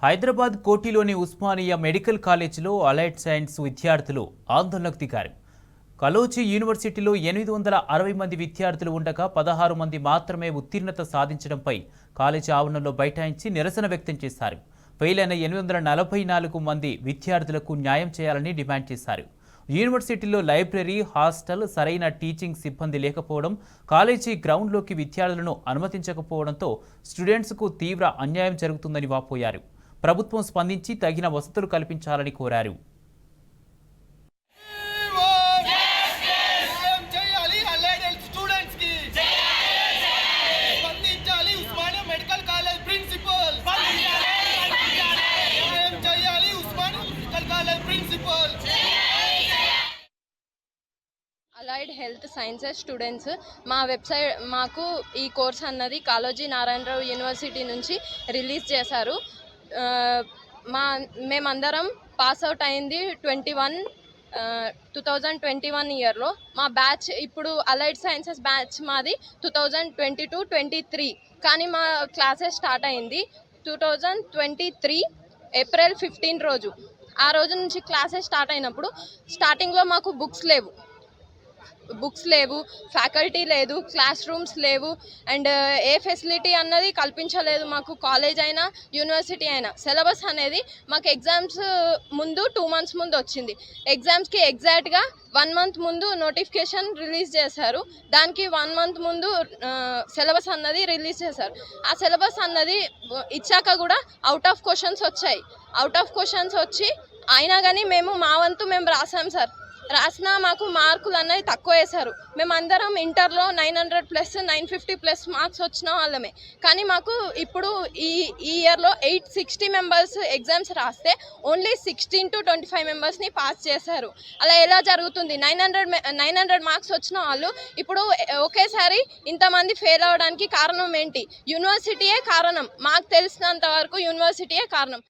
Hyderabad కోటిలోని Osmania medical కాలేజీలో allied science విద్యార్థులు ఆందోళనకు దిగారు. కలోచి యూనివర్సిటీలో 860 మంది విద్యార్థులు ఉండగా 16 మంది మాత్రమే ఉత్తీర్ణత సాధించడంపై కాలేజీ ఆవరణలో బైఠాయించి నిరసన వ్యక్తం చేశారు. ఫెయిల్ అయిన 844 మంది విద్యార్థులకు న్యాయం చేయాలని డిమాండ్ చేశారు. యూనివర్సిటీలో లైబ్రరీ, హాస్టల్, సరైన టీచింగ్ సిబ్బంది లేకపోవడం, కాలేజీ గ్రౌండ్లోకి విద్యార్థులను అనుమతించకపోవడంతో స్టూడెంట్స్కు తీవ్ర అన్యాయం జరుగుతుందని వాపోయారు. ప్రభుత్వం స్పందించి తగిన వసతులు కల్పించాలని కోరారు. అలైడ్ హెల్త్ సైన్సెస్ స్టూడెంట్స్ మా వెబ్సైట్ మాకు ఈ కోర్స్ అన్నది కాళోజీ నారాయణరావు యూనివర్సిటీ నుంచి రిలీజ్ చేశారు. మేమందరం పాస్ అవుట్ అయింది 2021 ఇయర్లో. మా బ్యాచ్ ఇప్పుడు అలైడ్ సైన్సెస్ బ్యాచ్ మాది 2022-23, కానీ మా క్లాసెస్ స్టార్ట్ అయింది 2023 ఏప్రిల్ 15 రోజు. ఆ రోజు నుంచి క్లాసెస్ స్టార్ట్ అయినప్పుడు స్టార్టింగ్లో మాకు బుక్స్ లేవు, ఫ్యాకల్టీ లేదు, క్లాస్ రూమ్స్ లేవు, అండ్ ఏ ఫెసిలిటీ అన్నది కల్పించలేదు మాకు. కాలేజ్ అయినా యూనివర్సిటీ అయినా సిలబస్ అనేది మాకు ఎగ్జామ్స్ ముందు 2 months ముందు వచ్చింది. ఎగ్జామ్స్కి ఎగ్జాక్ట్గా 1 month ముందు నోటిఫికేషన్ రిలీజ్ చేశారు. దానికి 1 month ముందు సిలబస్ అన్నది రిలీజ్ చేశారు. ఆ సిలబస్ అన్నది ఇచ్చాక కూడా అవుట్ ఆఫ్ క్వశ్చన్స్ వచ్చి అయినా కానీ మా వంతు మేము రాసాం సార్. రాసినా మాకు మార్కులు అన్నది తక్కువ వేశారు. మేమందరం ఇంటర్లో 900+, 950+ మార్క్స్ వచ్చిన వాళ్ళమే. కానీ మాకు ఇప్పుడు ఈ ఇయర్లో 860 మెంబర్స్ ఎగ్జామ్స్ రాస్తే ఓన్లీ 16 to 25 మెంబర్స్ని పాస్ చేశారు. అలా ఎలా జరుగుతుంది? 900 మార్క్స్ వచ్చిన వాళ్ళు ఇప్పుడు ఒకేసారి ఇంతమంది ఫెయిల్ అవ్వడానికి కారణం ఏంటి? యూనివర్సిటీయే కారణం. మాకు తెలిసినంత వరకు యూనివర్సిటీయే కారణం.